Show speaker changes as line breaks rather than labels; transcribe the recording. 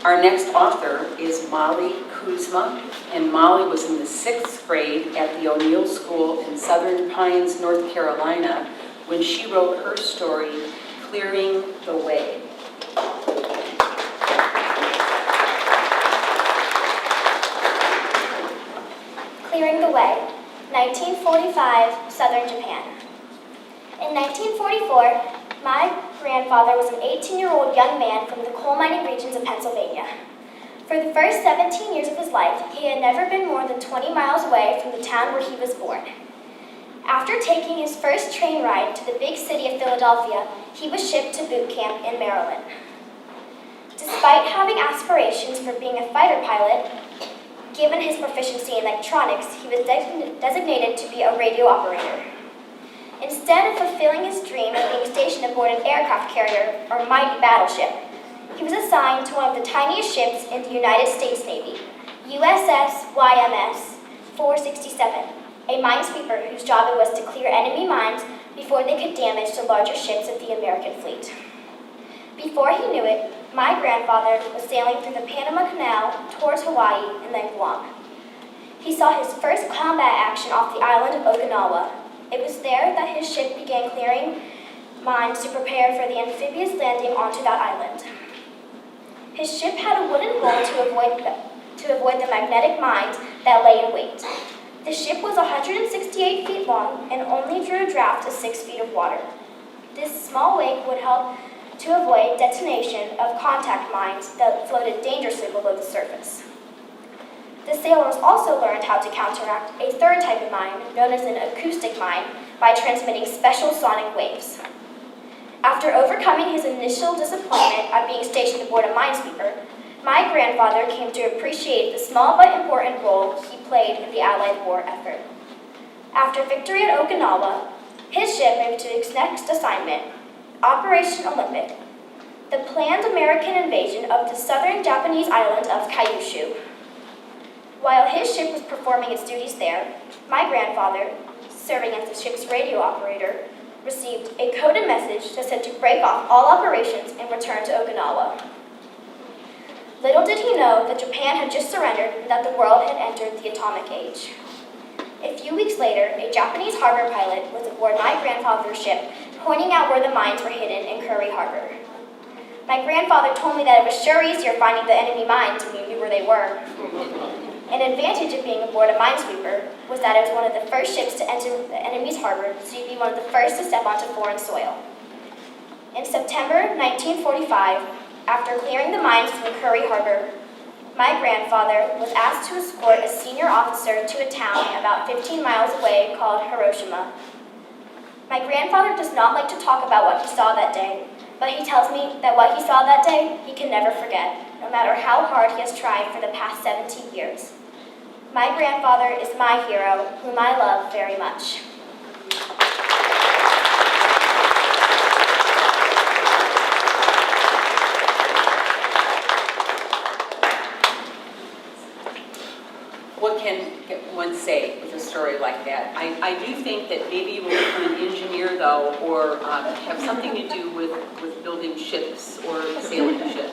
Our next author is Molly Kuzma, and Molly was in the 6th grade at the O'Neill School in Southern Pines, North Carolina, when she wrote her story, Clearing the Way.
Clearing the Way, 1945, Southern Japan. In 1944, my grandfather was an 18-year-old young man from the coal mining regions of Pennsylvania. For the first 17 years of his life, he had never been more than 20 miles away from the town where he was born. After taking his first train ride to the big city of Philadelphia, he was shipped to boot camp in Maryland. Despite having aspirations for being a fighter pilot, given his proficiency in electronics, he was designated to be a radio operator. Instead of fulfilling his dream of being stationed aboard an aircraft carrier or mighty battleship, he was assigned to one of the tiniest ships in the United States Navy, USS YMS 467, a minesweeper whose job it was to clear enemy mines before they could damage the larger ships of the American fleet. Before he knew it, my grandfather was sailing through the Panama Canal towards Hawaii and then Guam. He saw his first combat action off the island of Okinawa. It was there that his ship began clearing mines to prepare for the amphibious landing onto that island. His ship had a wooden hull to avoid the magnetic mines that lay in wait. The ship was 168 feet long and only drew a draft of 6 feet of water. This small wake would help to avoid detonation of contact mines that floated dangerously below the surface. The sailors also learned how to counteract a third type of mine, known as an acoustic mine, by transmitting special sonic waves. After overcoming his initial disappointment at being stationed aboard a minesweeper, my grandfather came to appreciate the small but important role he played in the Allied war effort. After victory at Okinawa, his ship moved to its next assignment, Operation Olympic, the planned American invasion of the southern Japanese island of Kyushu. While his ship was performing its duties there, my grandfather, serving as the ship's radio operator, received a coded message that said to break off all operations and return to Okinawa. Little did he know that Japan had just surrendered and that the world had entered the atomic age. A few weeks later, a Japanese harbor pilot was aboard my grandfather's ship, pointing out where the mines were hidden in Curry Harbor. My grandfather told me that it was sure easier finding the enemy mines when you knew where they were. An advantage of being aboard a minesweeper was that it was one of the first ships to enter the enemy's harbor, so you'd be one of the first to step onto foreign soil. In September 1945, after clearing the mines from Curry Harbor, my grandfather was asked to escort a senior officer to a town about 15 miles away called Hiroshima. My grandfather does not like to talk about what he saw that day, but he tells me that what he saw that day he can never forget, no matter how hard he has tried for the past 17 years. My grandfather is my hero, whom I love very much.
What can one say with a story like that? I do think that maybe you will become an engineer, though, or have something to do with building ships or sailing ships.